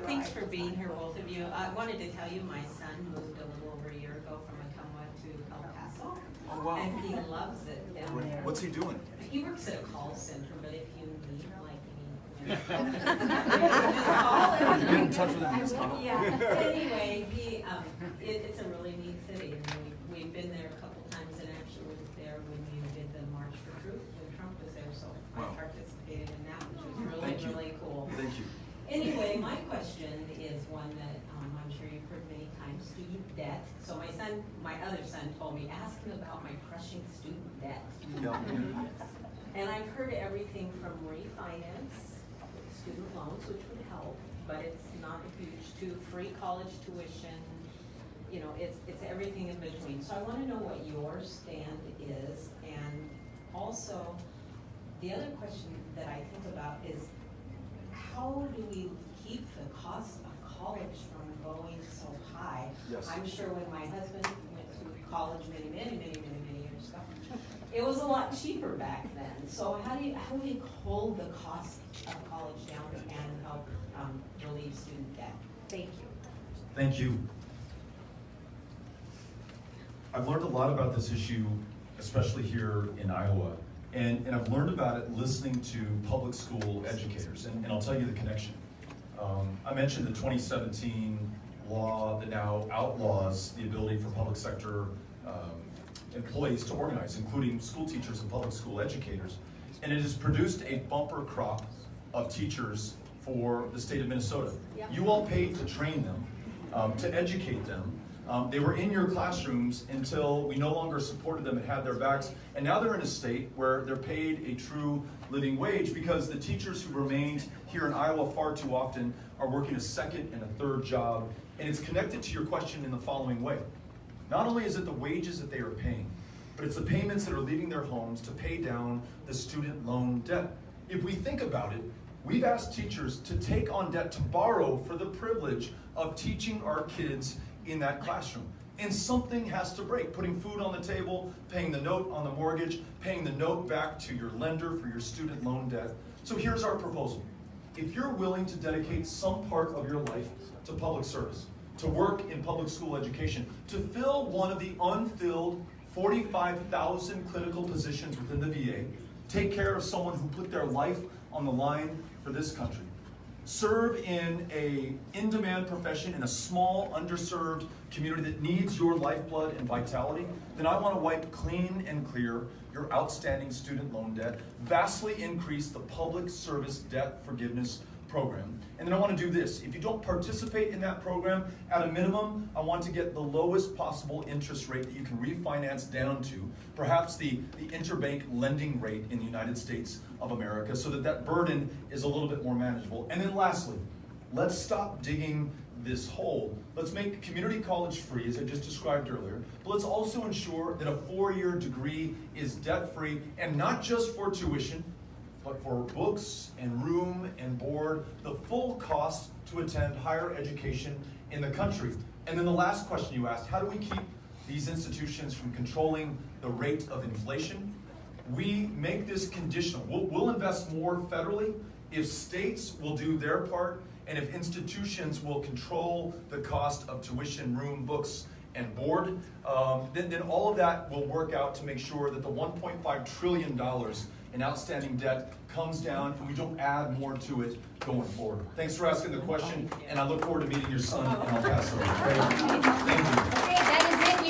Thanks for being here, both of you. I wanted to tell you my son moved a little over a year ago from Ottumwa to El Paso. Oh, wow. And he loves it down there. What's he doing? He works at a call center, but if you need like any, just call him. Get in touch with him. Just call him. Yeah. Anyway, it's a really neat city, and we've been there a couple times, and actually was there when you did the March for Truth when Trump was there, so Wow. I participated in that, which was really, Thank you. really cool. Thank you. Anyway, my question is one that I'm sure you've heard many times, student debt. So my other son told me, ask him about my crushing student debt. Yeah. And I've heard everything from refinance student loans, which would help, but it's not huge, to free college tuition, you know, it's everything in between. So I want to know what your stand is, and also the other question that I think about is, how do we keep the cost of college from going so high? Yes. I'm sure when my husband went to college many years ago, it was a lot cheaper back then. So how do we hold the cost of college down and help relieve student debt? Thank you. Thank you. I've learned a lot about this issue, especially here in Iowa. And I've learned about it listening to public school educators, and I'll tell you the connection. I mentioned the 2017 law that now outlaws the ability for public sector employees to organize, including school teachers and public school educators. And it has produced a bumper crop of teachers for the state of Minnesota. Yep. You all paid to train them, to educate them. They were in your classrooms until we no longer supported them and had their backs. And now they're in a state where they're paid a true living wage, because the teachers who remained here in Iowa far too often are working a second and a third job. And it's connected to your question in the following way. Not only is it the wages that they are paying, but it's the payments that are leaving their homes to pay down the student loan debt. If we think about it, we've asked teachers to take on debt, to borrow for the privilege of teaching our kids in that classroom. And something has to break. Putting food on the table, paying the note on the mortgage, paying the note back to your lender for your student loan debt. So here's our proposal. If you're willing to dedicate some part of your life to public service, to work in public school education, to fill one of the unfilled 45,000 clinical positions within the VA, take care of someone who put their life on the line for this country, serve in a in-demand profession in a small, underserved community that needs your lifeblood and vitality, then I want to wipe clean and clear your outstanding student loan debt, vastly increase the public service debt forgiveness program. And then I want to do this. If you don't participate in that program, at a minimum, I want to get the lowest possible interest rate that you can refinance down to, perhaps the interbank lending rate in the United States of America, so that that burden is a little bit more manageable. And then lastly, let's stop digging this hole. Let's make community college free, as I just described earlier, but let's also ensure that a 4-year degree is debt-free, and not just for tuition, but for books and room and board, the full cost to attend higher education in the country. And then the last question you asked, how do we keep these institutions from controlling the rate of inflation? We make this conditional. We'll invest more federally if states will do their part, and if institutions will control the cost of tuition, room, books, and board, then all of that will work out to make sure that the $1.5 trillion in outstanding debt comes down, and we don't add more to it going forward. Thanks for asking the question, and I look forward to meeting your son in El Paso. Thank you.